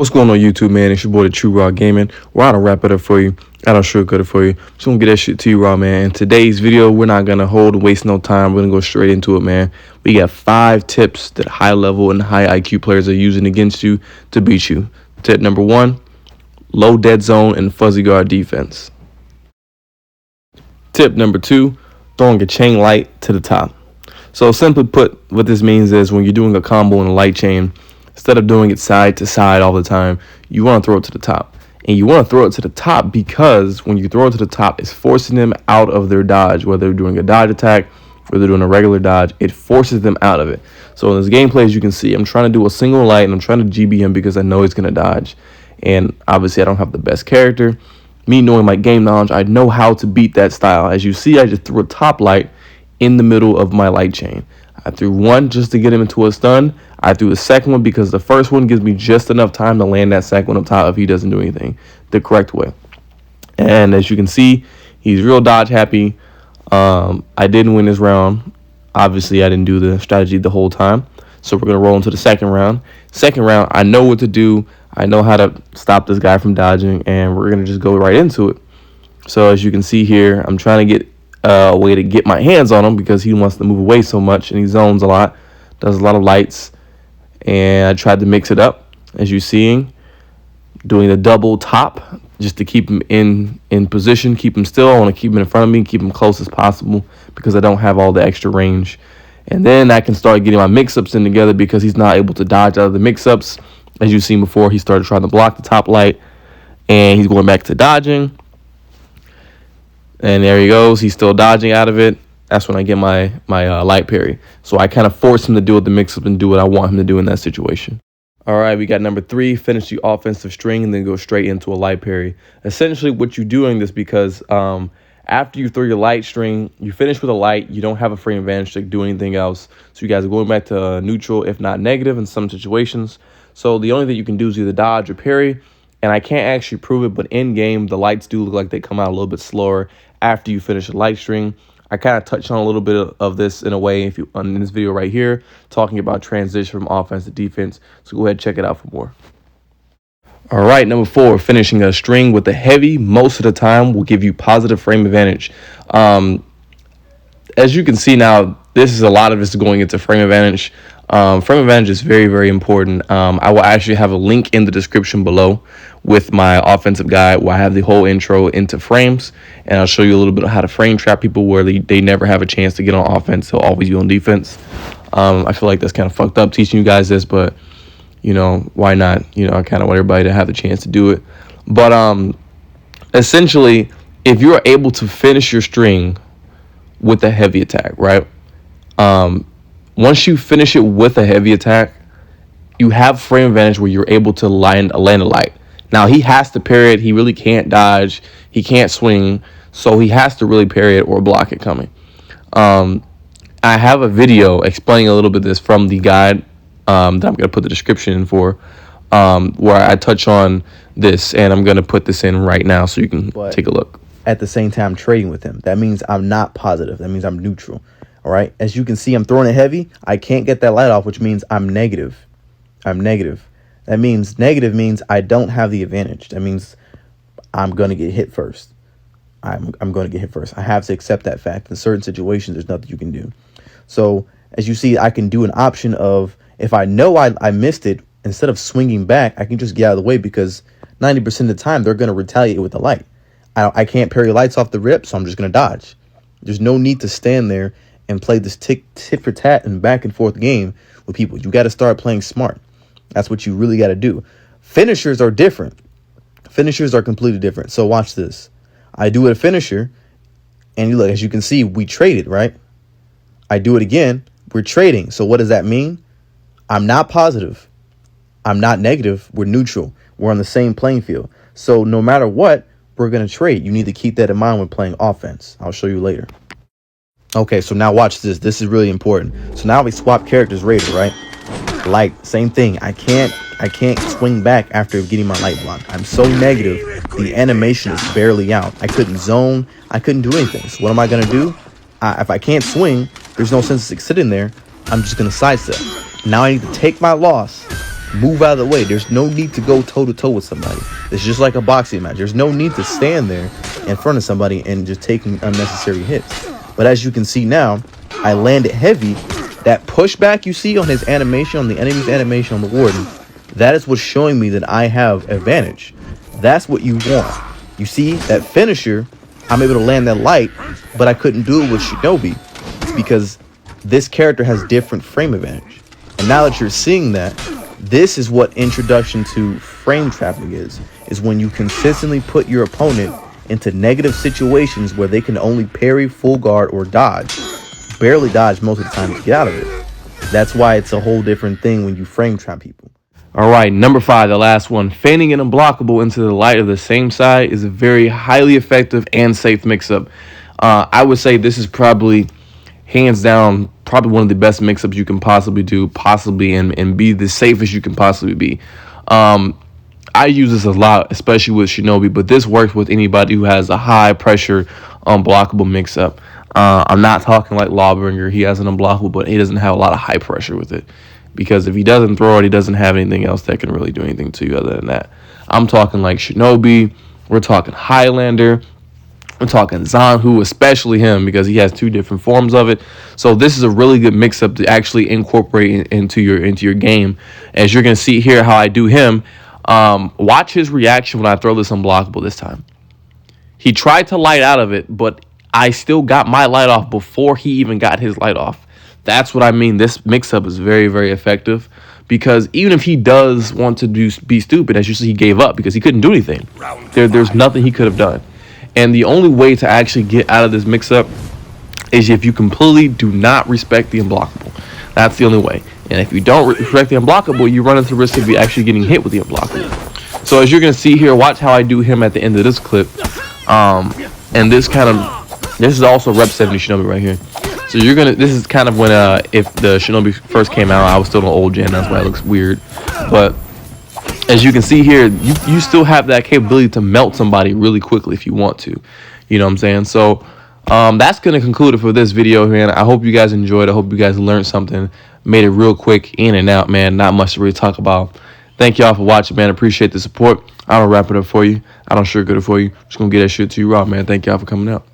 What's going on YouTube, man? It's your boy, the True Raw Gaming. We're out to wrap it up for you. I don't sugarcoat it for you. Just gonna get that shit to you raw, man. In today's video, we're not gonna hold and waste no time. We're gonna go straight into it, man. We got 5 tips that high level and high IQ players are using against you to beat you. Tip number 1, low dead zone and fuzzy guard defense. Tip number 2, throwing a chain light to the top. So simply put, what this means is when you're doing a combo in a light chain, instead of doing it side to side all the time, you want to throw it to the top. And you want to throw it to the top because when you throw it to the top, it's forcing them out of their dodge. Whether they're doing a dodge attack or they're doing a regular dodge, it forces them out of it. So in this gameplay, as you can see, I'm trying to do a single light and I'm trying to GB him because I know he's going to dodge. And obviously, I don't have the best character. Me knowing my game knowledge, I know how to beat that style. As you see, I just threw a top light in the middle of my light chain. I threw one just to get him into a stun. I threw the second one because the first one gives me just enough time to land that second one up top if he doesn't do anything the correct way. And as you can see, he's real dodge happy. I didn't win this round. Obviously, I didn't do the strategy the whole time. So we're going to roll into the second round. Second round, I know what to do. I know how to stop this guy from dodging, and we're going to just go right into it. So as you can see here, I'm trying to get a way to get my hands on him because he wants to move away so much and he zones a lot, does a lot of lights. And I tried to mix it up, as you're seeing, doing the double top just to keep him in position, keep him still. I want to keep him in front of me, keep him close as possible because I don't have all the extra range. And then I can start getting my mix-ups in together because he's not able to dodge out of the mix-ups. As you've seen before, he started trying to block the top light and he's going back to dodging. And there he goes. He's still dodging out of it. That's when I get my light parry. So I kind of force him to do with the mix-up and do what I want him to do in that situation. All right, we got number 3, finish the offensive string and then go straight into a light parry. Essentially, what you're doing this because after you throw your light string, you finish with a light. You don't have a frame advantage to do anything else. So you guys are going back to neutral, if not negative in some situations. So the only thing you can do is either dodge or parry. And I can't actually prove it, but in game, the lights do look like they come out a little bit slower after you finish a light string. I kind of touched on a little bit of this in a way if you in this video right here, talking about transition from offense to defense. So go ahead and check it out for more. All right, number 4, finishing a string with a heavy most of the time will give you positive frame advantage. As you can see now, this is a lot of this going into frame advantage. Frame advantage is very, very important. I will actually have a link in the description below with my offensive guide where I have the whole intro into frames, and I'll show you a little bit of how to frame trap people where they never have a chance to get on offense. They'll always be on defense. I feel like that's kind of fucked up teaching you guys this, but you know, why not? You know, I kind of want everybody to have the chance to do it. But essentially, if you're able to finish your string with a heavy attack, right? Once you finish it with a heavy attack, you have frame advantage where you're able to land a light. Now, he has to parry it. He really can't dodge. He can't swing. So he has to really parry it or block it coming. I have a video explaining a little bit of this from the guide that I'm going to put the description in for, where I touch on this. And I'm going to put this in right now so you can take a look. At the same time trading with him, that means I'm not positive. That means I'm neutral. All right, as you can see, I'm throwing it heavy. I can't get that light off, which means I'm negative. That means negative means I don't have the advantage. That means I'm going to get hit first. I'm going to get hit first. I have to accept that fact. In certain situations, there's nothing you can do. So as you see, I can do an option of if I know I missed it, instead of swinging back, I can just get out of the way because 90% of the time they're going to retaliate with the light. I can't parry lights off the rip, so I'm just going to dodge. There's no need to stand there and play this tit for tat and back and forth game with people. You got to start playing smart. That's what you really got to do. Finishers are different. Finishers are completely different. So watch this. I do a finisher, and you look, as you can see, we traded, right? I do it again. We're trading. So what does that mean? I'm not positive. I'm not negative. We're neutral. We're on the same playing field. So no matter what, we're going to trade. You need to keep that in mind when playing offense. I'll show you later. Okay, so now watch this. This is really important. So now we swap characters Raider, right? Light, same thing. I can't swing back after getting my light blocked. I'm so negative. The animation is barely out. I couldn't zone. I couldn't do anything. So what am I going to do? If I can't swing, there's no sense sitting there. I'm just going to sidestep. Now I need to take my loss Move out of the way. There's no need to go toe to toe with somebody. It's just like a boxing match. There's no need to stand there in front of somebody and just taking unnecessary hits. But as you can see now, I landed heavy. That pushback you see on his animation, on the enemy's animation on the warden, that is what's showing me that I have advantage. That's what you want. You see that finisher, I'm able to land that light, but I couldn't do it with Shinobi. It's because this character has different frame advantage. And now that you're seeing that, this is what introduction to frame trapping is when you consistently put your opponent into negative situations where they can only parry, full guard, or dodge. Barely dodge most of the time to get out of it. That's why it's a whole different thing when you frame trap people. All right, number 5, the last one. Feigning an unblockable into the light of the same side is a very highly effective and safe mix-up. I would say this is probably, hands down, probably one of the best mix-ups you can possibly do, and be the safest you can possibly be. I use this a lot, especially with Shinobi, but this works with anybody who has a high-pressure unblockable mix-up. I'm not talking like Lawbringer. He has an unblockable, but he doesn't have a lot of high pressure with it. Because if he doesn't throw it, he doesn't have anything else that can really do anything to you other than that. I'm talking like Shinobi. We're talking Highlander. We're talking Zanhu, especially him, because he has 2 different forms of it. So this is a really good mix-up to actually incorporate into your game. As you're going to see here how I do him. Watch his reaction when I throw this unblockable this time. He tried to light out of it, but I still got my light off before he even got his light off. That's what I mean. This mix-up is very, very effective, because even if he does want to be stupid, as you see, he gave up because he couldn't do anything. There's nothing he could have done. And the only way to actually get out of this mix-up is if you completely do not respect the unblockable. That's the only way. And if you don't respect the unblockable, you run into the risk of actually getting hit with the unblockable. So as you're going to see here, watch how I do him at the end of this clip. And this is also Rep 70 Shinobi right here. So this is kind of when, if the Shinobi first came out, I was still an old gen, that's why it looks weird. But as you can see here, you still have that capability to melt somebody really quickly if you want to. You know what I'm saying? So that's going to conclude it for this video, man. I hope you guys enjoyed. I hope you guys learned something. Made it real quick, in and out, man. Not much to really talk about. Thank y'all for watching, man. Appreciate the support. I don't wrap it up for you. I don't sugarcoat it for you. Just going to get that shit to you raw, man. Thank y'all for coming out.